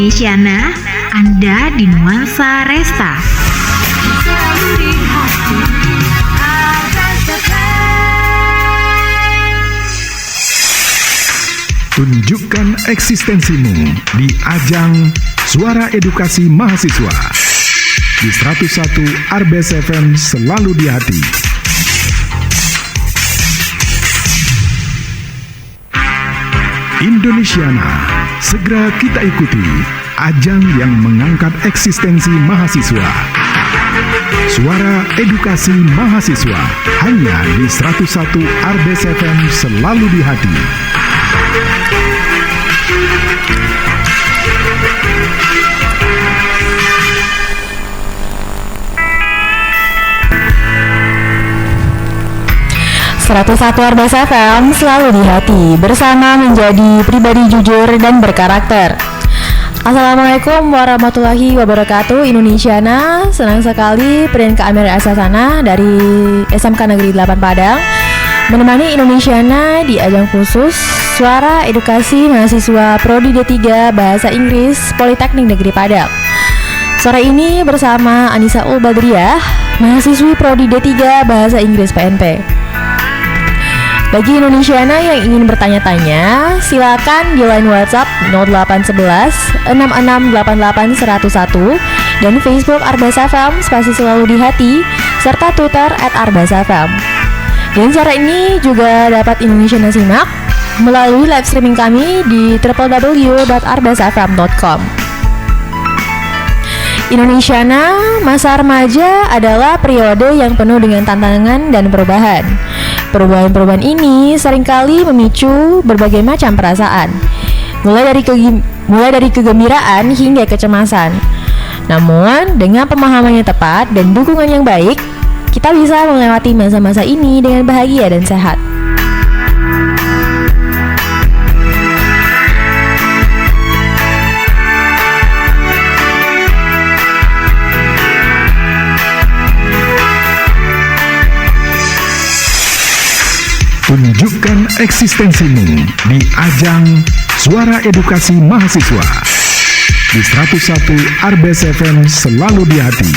Indonesiana, Anda di Nuansa Resta. Tunjukkan eksistensimu di ajang Suara Edukasi Mahasiswa di 101 Arbes FM, selalu di hati. Indonesiana, segera kita ikuti ajang yang mengangkat eksistensi mahasiswa. Suara Edukasi Mahasiswa hanya di 101 Arbes FM, selalu di hati. Satu Arbes FM, selalu di hati, bersama menjadi pribadi jujur dan berkarakter. Assalamualaikum warahmatullahi wabarakatuh. Indonesiana, senang sekali Priyanka Amir Asasana dari SMK Negeri 8 Padang menemani Indonesiana di ajang khusus Suara Edukasi Mahasiswa Prodi D3 Bahasa Inggris Politeknik Negeri Padang. Sore ini bersama Anissa Ulbadriah, mahasiswi Prodi D3 Bahasa Inggris PNP. Bagi Indonesiana yang ingin bertanya-tanya, silakan di line WhatsApp 0811 6688 101 dan Facebook Arbes FM spasi selalu di hati, serta Twitter @arbesfm. Dan cara ini juga dapat Indonesiana simak melalui live streaming kami di www.arbesfm.com. Indonesiana, masa remaja adalah periode yang penuh dengan tantangan dan perubahan. Perubahan-perubahan ini seringkali memicu berbagai macam perasaan, mulai dari kegembiraan hingga kecemasan. Namun, dengan pemahaman yang tepat dan dukungan yang baik, kita bisa melewati masa-masa ini dengan bahagia dan sehat. Tunjukkan eksistensimu di ajang Suara Edukasi Mahasiswa di 101 Arbes FM, selalu di hati.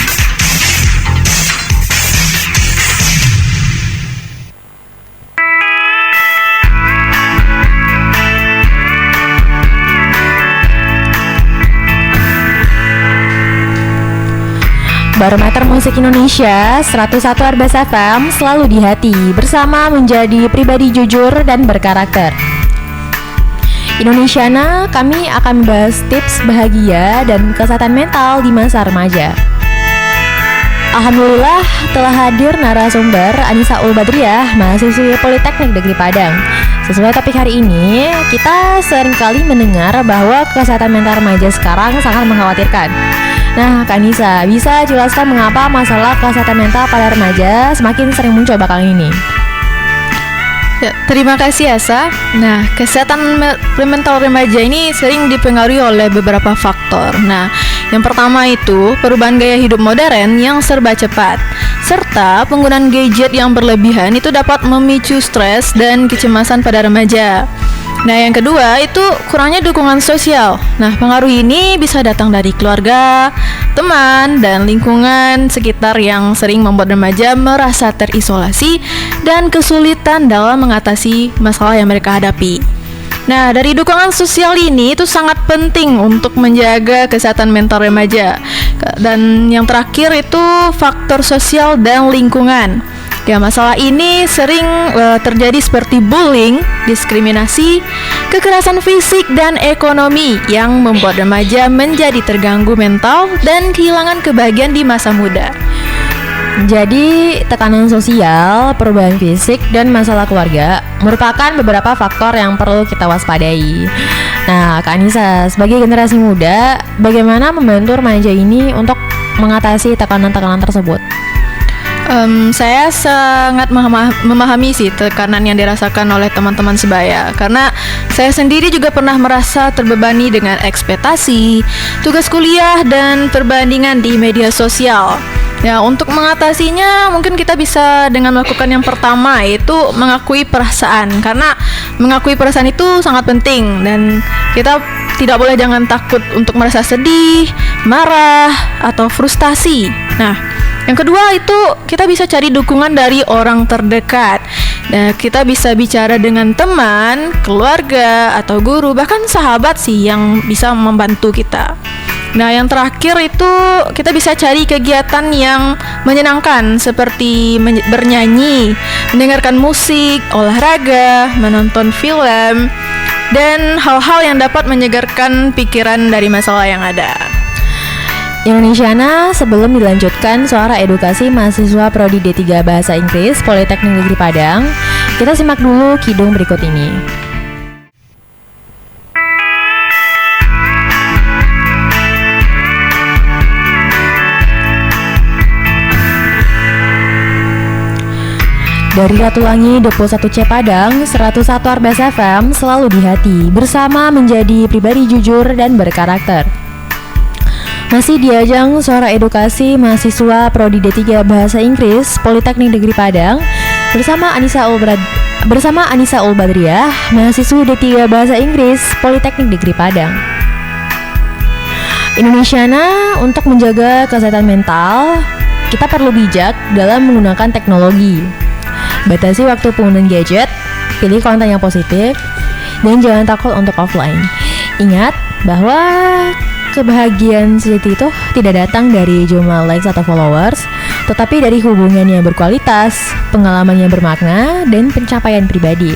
Barometer Musik Indonesia 101 Arbes FM, selalu di hati, bersama menjadi pribadi jujur dan berkarakter. Indonesiana, kami akan membahas tips bahagia dan kesehatan mental di masa remaja. Alhamdulillah telah hadir narasumber Anissa Ulbadriah, mahasiswi Politeknik Negeri Padang. Sesuai topik hari ini, kita seringkali mendengar bahwa kesehatan mental remaja sekarang sangat mengkhawatirkan. Nah, Kak Anissa, bisa jelaskan mengapa masalah kesehatan mental pada remaja semakin sering muncul belakangan ini? Ya, terima kasih Asa. Nah, kesehatan mental remaja ini sering dipengaruhi oleh beberapa faktor. Nah, yang pertama itu perubahan gaya hidup modern yang serba cepat, serta penggunaan gadget yang berlebihan itu dapat memicu stres dan kecemasan pada remaja. Nah, yang kedua itu kurangnya dukungan sosial. Nah, pengaruh ini bisa datang dari keluarga, teman, dan lingkungan sekitar yang sering membuat remaja merasa terisolasi dan kesulitan dalam mengatasi masalah yang mereka hadapi. Nah, dari dukungan sosial ini itu sangat penting untuk menjaga kesehatan mental remaja. Dan yang terakhir itu faktor sosial dan lingkungan. Ya, masalah ini sering terjadi seperti bullying, diskriminasi, kekerasan fisik, dan ekonomi yang membuat remaja menjadi terganggu mental dan kehilangan kebahagiaan di masa muda. Jadi, tekanan sosial, perubahan fisik, dan masalah keluarga merupakan beberapa faktor yang perlu kita waspadai. Nah, Kak Anissa, sebagai generasi muda, bagaimana membantu remaja ini untuk mengatasi tekanan-tekanan tersebut? Saya sangat memahami sih tekanan yang dirasakan oleh teman-teman sebaya, karena saya sendiri juga pernah merasa terbebani dengan ekspektasi, tugas kuliah, dan perbandingan di media sosial. Ya, untuk mengatasinya mungkin kita bisa dengan melakukan yang pertama, yaitu mengakui perasaan, karena mengakui perasaan itu sangat penting dan kita jangan takut untuk merasa sedih, marah, atau frustasi. Nah, yang kedua itu kita bisa cari dukungan dari orang terdekat. Nah, kita bisa bicara dengan teman, keluarga, atau guru, bahkan sahabat sih yang bisa membantu kita. Nah, yang terakhir itu kita bisa cari kegiatan yang menyenangkan seperti bernyanyi, mendengarkan musik, olahraga, menonton film, dan hal-hal yang dapat menyegarkan pikiran dari masalah yang ada. Indonesiana, sebelum dilanjutkan suara edukasi mahasiswa Prodi D3 Bahasa Inggris Politeknik Negeri Padang, kita simak dulu kidung berikut ini. Dari Ratulangi, Depo 1C Padang, 101 RBS FM selalu di hati, bersama menjadi pribadi jujur dan berkarakter. Masih di ajang suara edukasi mahasiswa Prodi D3 Bahasa Inggris Politeknik Negeri Padang bersama Anissa Ulbadriah, mahasiswa D3 Bahasa Inggris Politeknik Negeri Padang. Indonesiana, untuk menjaga kesehatan mental, kita perlu bijak dalam menggunakan teknologi. Batasi waktu penggunaan gadget, pilih konten yang positif, dan jangan takut untuk offline. Ingat bahwa kebahagiaan sejati itu tidak datang dari jumlah likes atau followers, tetapi dari hubungan yang berkualitas, pengalaman yang bermakna, dan pencapaian pribadi.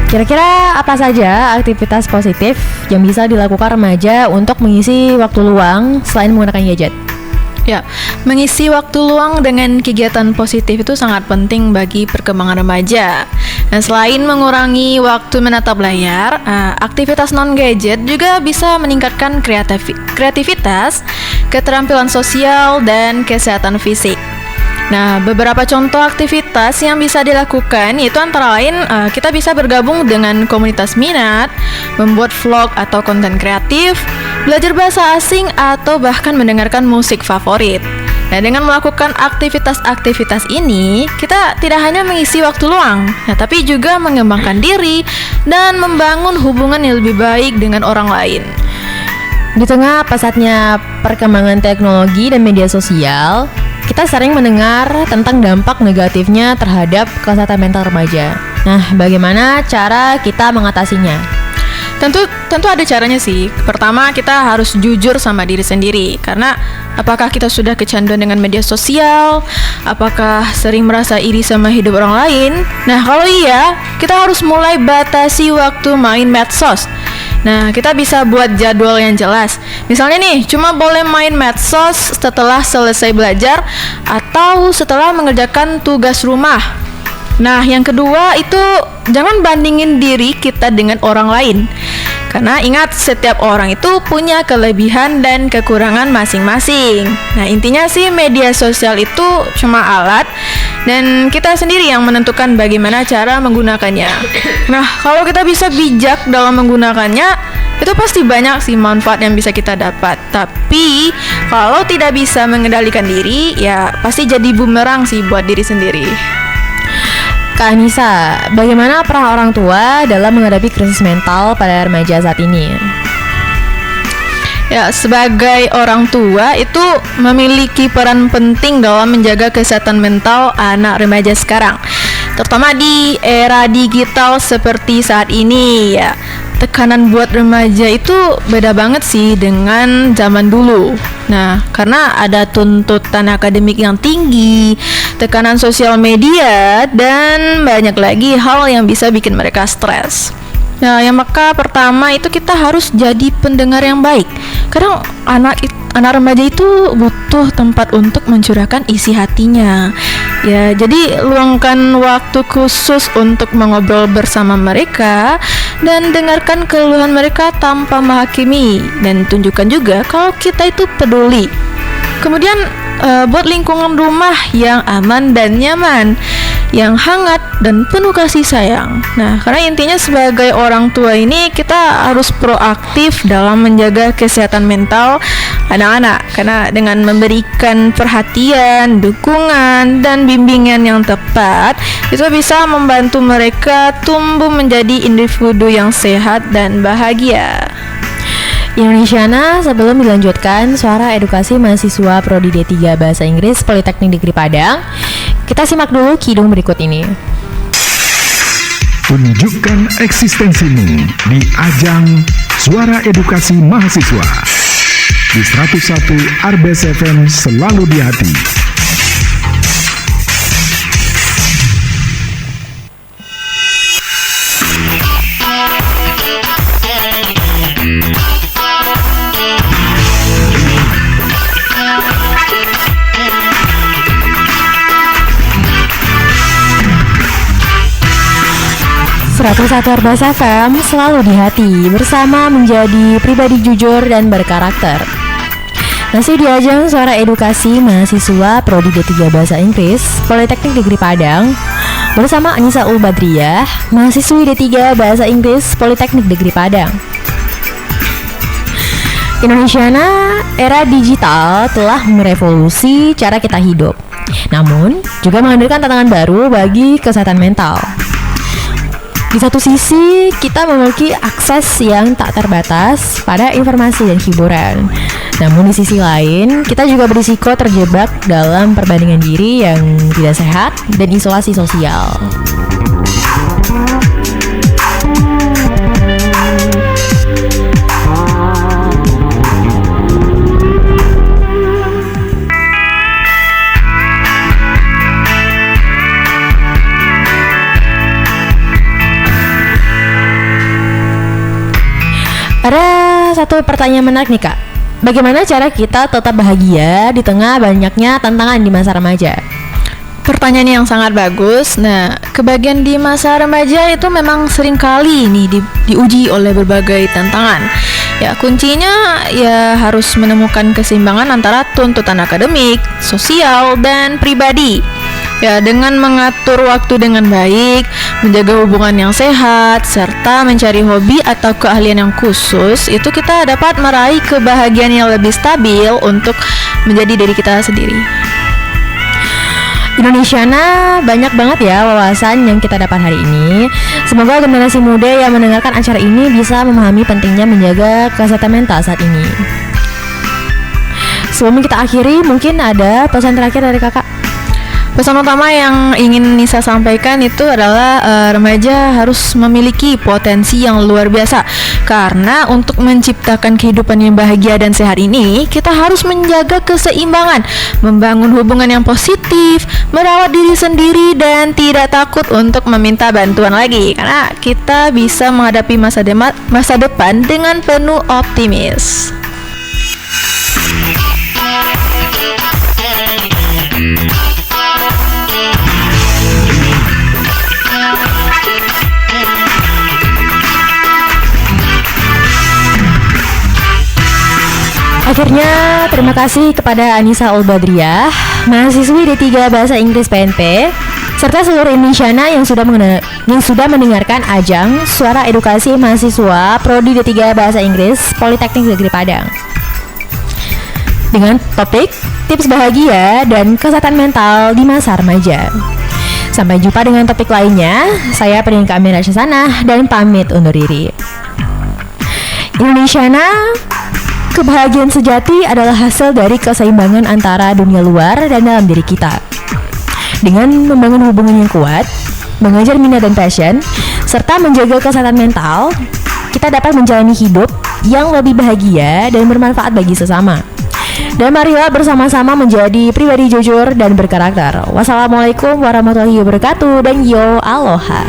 Kira-kira apa saja aktivitas positif yang bisa dilakukan remaja untuk mengisi waktu luang selain menggunakan gadget? Ya, mengisi waktu luang dengan kegiatan positif itu sangat penting bagi perkembangan remaja. Nah, selain mengurangi waktu menatap layar, aktivitas non-gadget juga bisa meningkatkan kreativitas, keterampilan sosial, dan kesehatan fisik. Nah, beberapa contoh aktivitas yang bisa dilakukan yaitu antara lain kita bisa bergabung dengan komunitas minat, membuat vlog atau konten kreatif, belajar bahasa asing, atau bahkan mendengarkan musik favorit. Nah, dengan melakukan aktivitas-aktivitas ini, kita tidak hanya mengisi waktu luang, tapi juga mengembangkan diri dan membangun hubungan yang lebih baik dengan orang lain. Di tengah pesatnya perkembangan teknologi dan media sosial, kita sering mendengar tentang dampak negatifnya terhadap kesehatan mental remaja. Nah, bagaimana cara kita mengatasinya? Tentu ada caranya sih. Pertama, kita harus jujur sama diri sendiri. Karena apakah kita sudah kecanduan dengan media sosial? Apakah sering merasa iri sama hidup orang lain? Nah, kalau iya, kita harus mulai batasi waktu main medsos. Nah, kita bisa buat jadwal yang jelas. Misalnya nih, cuma boleh main medsos setelah selesai belajar atau setelah mengerjakan tugas rumah. Nah, yang kedua itu jangan bandingin diri kita dengan orang lain. Karena ingat, setiap orang itu punya kelebihan dan kekurangan masing-masing. Nah, intinya sih media sosial itu cuma alat dan kita sendiri yang menentukan bagaimana cara menggunakannya. Nah, kalau kita bisa bijak dalam menggunakannya, itu pasti banyak sih manfaat yang bisa kita dapat. Tapi kalau tidak bisa mengendalikan diri, ya pasti jadi bumerang sih buat diri sendiri. Kak Anissa, bagaimana peran orang tua dalam menghadapi krisis mental pada remaja saat ini? Ya, sebagai orang tua itu memiliki peran penting dalam menjaga kesehatan mental anak remaja sekarang, terutama di era digital seperti saat ini ya. Tekanan buat remaja itu beda banget sih dengan zaman dulu. Nah, karena ada tuntutan akademik yang tinggi, tekanan sosial media, dan banyak lagi hal yang bisa bikin mereka stres. Nah, yang maka pertama itu kita harus jadi pendengar yang baik. Kadang anak remaja itu butuh tempat untuk mencurahkan isi hatinya. Ya, jadi luangkan waktu khusus untuk mengobrol bersama mereka dan dengarkan keluhan mereka tanpa menghakimi, dan tunjukkan juga kalau kita itu peduli. Kemudian buat lingkungan rumah yang aman dan nyaman. yang hangat dan penuh kasih sayang. Nah, karena intinya sebagai orang tua ini kita harus proaktif dalam menjaga kesehatan mental anak-anak, karena dengan memberikan perhatian, dukungan, dan bimbingan yang tepat itu bisa membantu mereka tumbuh menjadi individu yang sehat dan bahagia. Indonesiana, sebelum dilanjutkan Suara Edukasi Mahasiswa Prodi D3 Bahasa Inggris Politeknik Negeri Padang, kita simak dulu kidung berikut ini. Tunjukkan eksistensimu di ajang Suara Edukasi Mahasiswa. Di 101 Arbes FM selalu di hati. Satu Arbes FM selalu di hati, bersama menjadi pribadi jujur dan berkarakter. Masih di ajang Suara Edukasi Mahasiswa Prodi D3 Bahasa Inggris Politeknik Negeri Padang bersama Anissa Ulbadriah, mahasiswi D3 Bahasa Inggris Politeknik Negeri Padang. Indonesiana, era digital telah merevolusi cara kita hidup, namun juga menghadirkan tantangan baru bagi kesehatan mental. Di satu sisi, kita memiliki akses yang tak terbatas pada informasi dan hiburan. Namun di sisi lain, kita juga berisiko terjebak dalam perbandingan diri yang tidak sehat dan isolasi sosial. Ada satu pertanyaan menarik nih Kak. Bagaimana cara kita tetap bahagia di tengah banyaknya tantangan di masa remaja? Pertanyaan yang sangat bagus. Nah, kebahagiaan di masa remaja itu memang sering kali ini diuji oleh berbagai tantangan. Ya, kuncinya ya harus menemukan keseimbangan antara tuntutan akademik, sosial, dan pribadi. Ya, dengan mengatur waktu dengan baik, menjaga hubungan yang sehat, serta mencari hobi atau keahlian yang khusus, itu kita dapat meraih kebahagiaan yang lebih stabil untuk menjadi diri kita sendiri. Indonesiana, banyak banget ya wawasan yang kita dapat hari ini. Semoga generasi muda yang mendengarkan acara ini bisa memahami pentingnya menjaga kesehatan mental saat ini. Sebelum kita akhiri, mungkin ada pesan terakhir dari kakak. Pesan utama yang ingin Nisa sampaikan itu adalah remaja harus memiliki potensi yang luar biasa. Karena untuk menciptakan kehidupan yang bahagia dan sehat ini, kita harus menjaga keseimbangan, membangun hubungan yang positif, merawat diri sendiri, dan tidak takut untuk meminta bantuan lagi. Karena kita bisa menghadapi masa depan dengan penuh optimis. Akhirnya, terima kasih kepada Anissa Ulbadriah, mahasiswi D3 Bahasa Inggris PNP, serta seluruh Indonesiana yang sudah mendengarkan ajang Suara Edukasi Mahasiswa Prodi D3 Bahasa Inggris Politeknik Negeri Padang. Dengan topik tips bahagia dan kesehatan mental di masa remaja. Sampai jumpa dengan topik lainnya. Saya Perinka Amira Syasana dan pamit undur diri. Indonesiana, kebahagiaan sejati adalah hasil dari keseimbangan antara dunia luar dan dalam diri kita. Dengan membangun hubungan yang kuat, mengejar minat dan passion, serta menjaga kesehatan mental, kita dapat menjalani hidup yang lebih bahagia dan bermanfaat bagi sesama. Dan marilah bersama-sama menjadi pribadi jujur dan berkarakter. Wassalamualaikum warahmatullahi wabarakatuh dan yo aloha.